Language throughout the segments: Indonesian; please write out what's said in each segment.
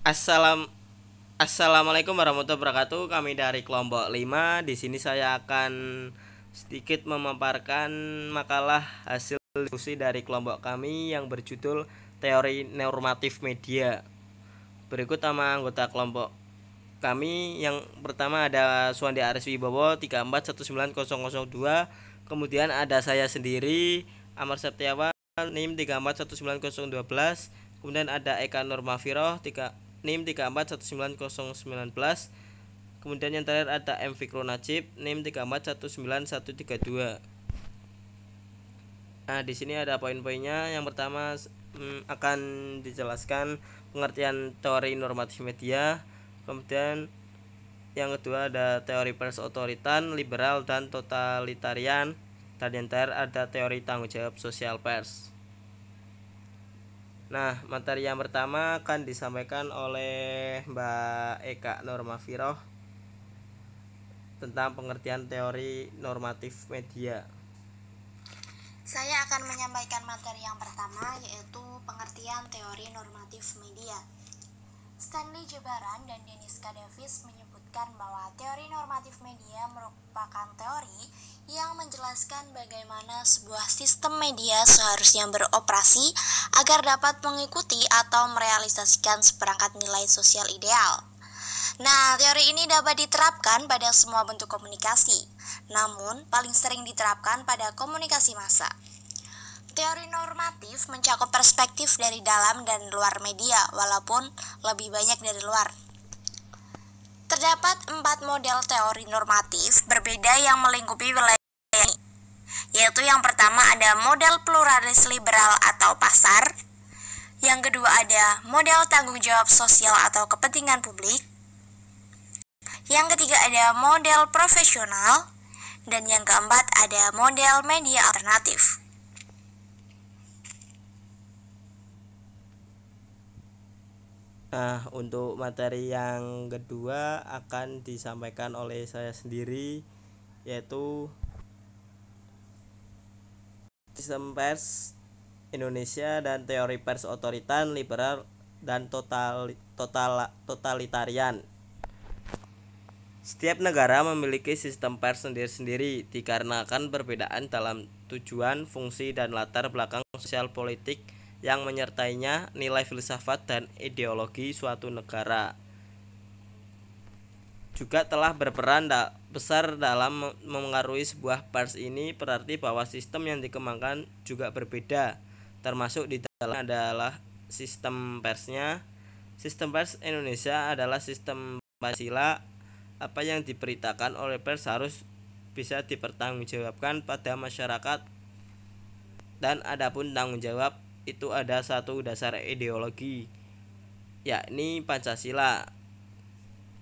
Assalam Assalamualaikum warahmatullahi wabarakatuh. Kami dari kelompok 5. Di sini saya akan sedikit memaparkan makalah hasil diskusi dari kelompok kami yang berjudul Teori Normatif Media. Berikut nama anggota kelompok kami. Yang pertama ada Suwandi Aris Wibowo 341902. Kemudian ada saya sendiri Amar Septiawan NIM 341912. Kemudian ada Eka Nurmafiroh NIM 341911. Kemudian yang terakhir ada M Fikru Najib NIM 34191132. Nah, di sini ada poin-poinnya. Yang pertama akan dijelaskan pengertian teori normatif media. Kemudian yang kedua ada teori pers otoritan, liberal, dan totalitarian. Dan yang terakhir ada teori tanggung jawab sosial pers. Nah, materi yang pertama akan disampaikan oleh Mbak Eka Nurmafiroh tentang pengertian teori normatif media. Saya akan menyampaikan materi yang pertama, yaitu pengertian teori normatif media. Stanley Jebaran dan Dennis K. Davis menyebutkan bahwa teori normatif media merupakan teori yang menjelaskan bagaimana sebuah sistem media seharusnya beroperasi agar dapat mengikuti atau merealisasikan seperangkat nilai sosial ideal. Nah, teori ini dapat diterapkan pada semua bentuk komunikasi, namun paling sering diterapkan pada komunikasi massa. Teori normatif mencakup perspektif dari dalam dan luar media, walaupun lebih banyak dari luar. Terdapat 4 model teori normatif berbeda yang melingkupi wilayah ini, yaitu yang pertama ada model pluralis liberal atau pasar, yang kedua ada model tanggung jawab sosial atau kepentingan publik, yang ketiga ada model profesional, dan yang keempat ada model media alternatif. Nah, untuk materi yang kedua akan disampaikan oleh saya sendiri, yaitu sistem pers Indonesia dan teori pers otoritan, liberal, dan totalitarian. Setiap negara memiliki sistem pers sendiri-sendiri dikarenakan perbedaan dalam tujuan, fungsi, dan latar belakang sosial politik yang menyertainya, nilai filsafat dan ideologi suatu negara. Juga telah berperan besar dalam memengaruhi sebuah pers. Ini berarti bahwa sistem yang dikembangkan juga berbeda, termasuk di dalamnya adalah sistem persnya. Sistem pers Indonesia adalah sistem Pancasila. Apa yang diberitakan oleh pers harus bisa dipertanggungjawabkan pada masyarakat, dan adapun tanggung jawab itu ada satu dasar ideologi, yakni Pancasila.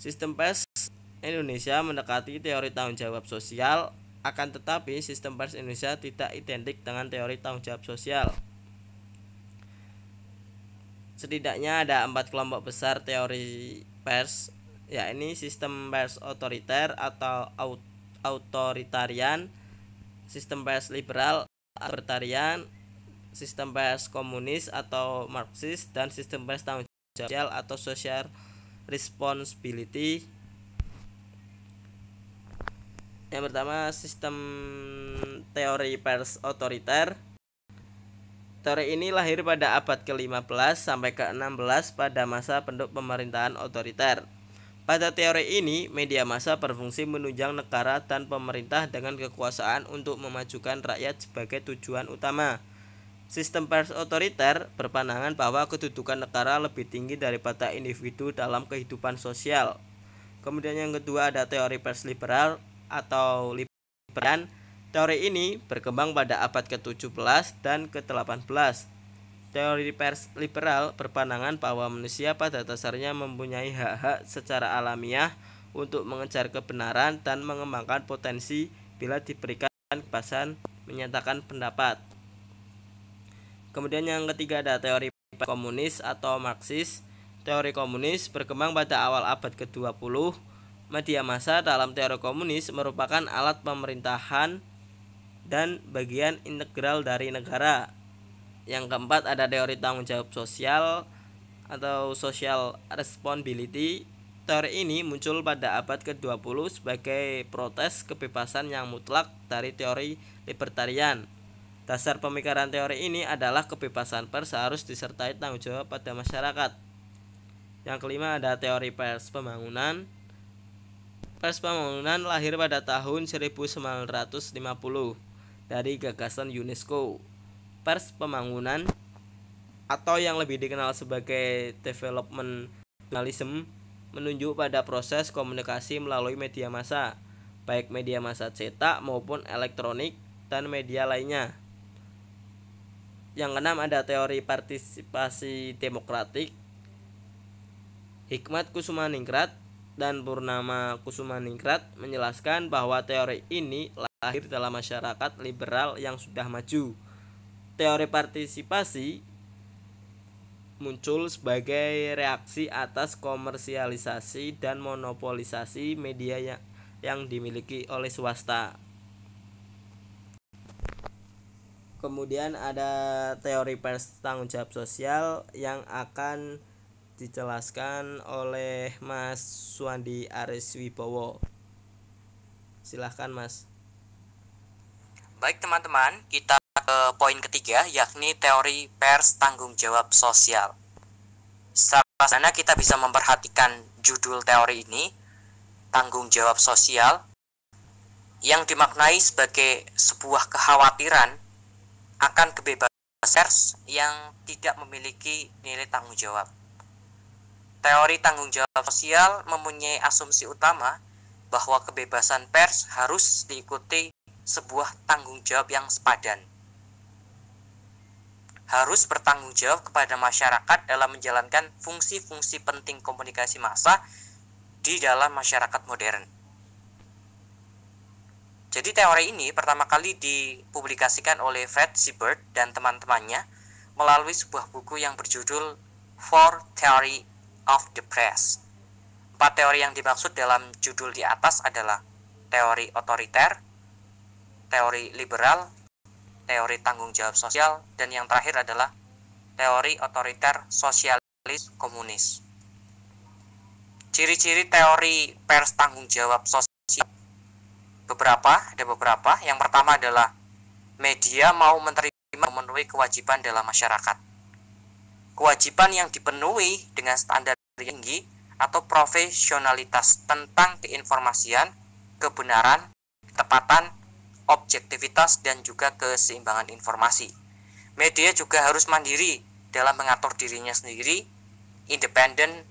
Sistem pers Indonesia mendekati teori tanggung jawab sosial, akan tetapi sistem pers Indonesia tidak identik dengan teori tanggung jawab sosial. Setidaknya ada 4 kelompok besar teori pers, yakni sistem pers otoriter atau autoritarian, sistem pers liberal atau libertarian, sistem pers komunis atau marxis, dan sistem pers tanggung jawab sosial atau social responsibility. Yang pertama, sistem teori pers otoriter. Teori ini lahir pada abad ke-15 sampai ke-16 pada masa penduk pemerintahan otoriter. Pada teori ini, media massa berfungsi menunjang negara dan pemerintah dengan kekuasaan untuk memajukan rakyat sebagai tujuan utama. Sistem pers otoriter berpandangan bahwa kedudukan negara lebih tinggi daripada individu dalam kehidupan sosial. Kemudian yang kedua ada teori pers liberal atau libertarian. Teori ini berkembang pada abad ke-17 dan ke-18. Teori pers liberal berpandangan bahwa manusia pada dasarnya mempunyai hak-hak secara alamiah untuk mengejar kebenaran dan mengembangkan potensi bila diberikan kebebasan menyatakan pendapat. Kemudian yang ketiga ada teori komunis atau marxis. Teori komunis berkembang pada awal abad ke-20. Media massa dalam teori komunis merupakan alat pemerintahan dan bagian integral dari negara. Yang keempat ada teori tanggung jawab sosial atau social responsibility. Teori ini muncul pada abad ke-20 sebagai protes kebebasan yang mutlak dari teori libertarian. Dasar pemikiran teori ini adalah kebebasan pers harus disertai tanggung jawab pada masyarakat. Yang kelima ada teori pers pembangunan. Pers pembangunan lahir pada tahun 1950 dari gagasan UNESCO. Pers pembangunan atau yang lebih dikenal sebagai development journalism menunjuk pada proses komunikasi melalui media massa, baik media massa cetak maupun elektronik dan media lainnya. Yang keenam ada teori partisipasi demokratik. Hikmat Kusumaningrat dan Purnama Kusumaningrat menjelaskan bahwa teori ini lahir dalam masyarakat liberal yang sudah maju. Teori partisipasi muncul sebagai reaksi atas komersialisasi dan monopolisasi media yang dimiliki oleh swasta. Kemudian ada teori pers tanggung jawab sosial yang akan dijelaskan oleh Mas Suwandi Ariswibowo. Silahkan Mas. Baik teman-teman, kita ke poin ketiga, yakni teori pers tanggung jawab sosial. Secara sana kita bisa memperhatikan judul teori ini, tanggung jawab sosial, yang dimaknai sebagai sebuah kekhawatiran akan kebebasan pers yang tidak memiliki nilai tanggung jawab. Teori tanggung jawab sosial mempunyai asumsi utama bahwa kebebasan pers harus diikuti sebuah tanggung jawab yang sepadan. Harus bertanggung jawab kepada masyarakat dalam menjalankan fungsi-fungsi penting komunikasi massa di dalam masyarakat modern. Jadi teori ini pertama kali dipublikasikan oleh Fred Siebert dan teman-temannya melalui sebuah buku yang berjudul Four Theory of the Press. 4 teori yang dimaksud dalam judul di atas adalah teori otoriter, teori liberal, teori tanggung jawab sosial, dan yang terakhir adalah teori otoriter sosialis komunis. Ciri-ciri teori pers tanggung jawab sosial ada beberapa. Yang pertama adalah media mau memenuhi kewajiban dalam masyarakat. Kewajiban yang dipenuhi dengan standar tinggi atau profesionalitas tentang keinformasian, kebenaran, ketepatan, objektivitas, dan juga keseimbangan informasi. Media juga harus mandiri dalam mengatur dirinya sendiri, independen,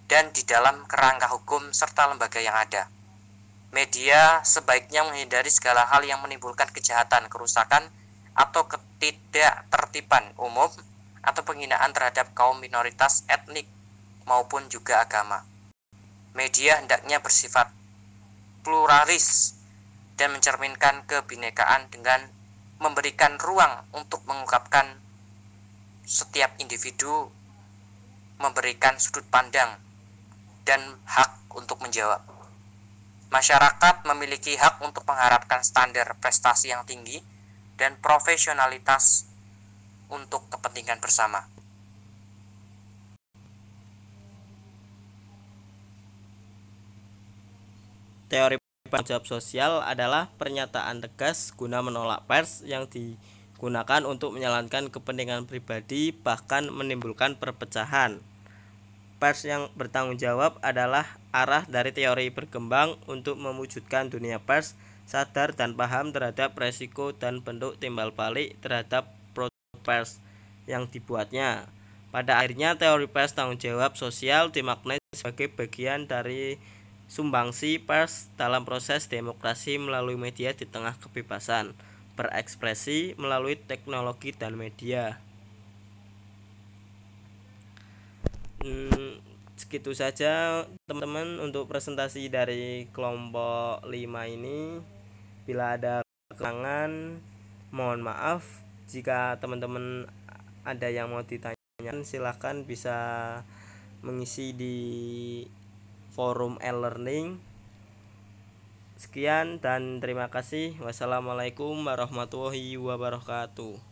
dan di dalam kerangka hukum serta lembaga yang ada. Media sebaiknya menghindari segala hal yang menimbulkan kejahatan, kerusakan, atau ketidaktertiban umum, atau penghinaan terhadap kaum minoritas etnik maupun juga agama. Media hendaknya bersifat pluralis dan mencerminkan kebinekaan dengan memberikan ruang untuk mengungkapkan setiap individu, memberikan sudut pandang dan hak untuk menjawab. Masyarakat memiliki hak untuk mengharapkan standar prestasi yang tinggi dan profesionalitas untuk kepentingan bersama. Teori tanggung jawab sosial adalah pernyataan tegas guna menolak pers yang digunakan untuk menjalankan kepentingan pribadi, bahkan menimbulkan perpecahan. Pers yang bertanggung jawab adalah arah dari teori berkembang untuk mewujudkan dunia pers sadar dan paham terhadap resiko dan bentuk timbal balik terhadap produk pers yang dibuatnya. Pada akhirnya teori pers tanggung jawab sosial dimaknai sebagai bagian dari sumbangsi pers dalam proses demokrasi melalui media di tengah kebebasan berekspresi melalui teknologi dan media. Segitu saja teman-teman untuk presentasi dari kelompok 5 ini. Bila ada kekurangan mohon maaf. Jika teman-teman ada yang mau ditanyakan silahkan bisa mengisi di forum e-learning. Sekian dan terima kasih. Wassalamualaikum warahmatullahi wabarakatuh.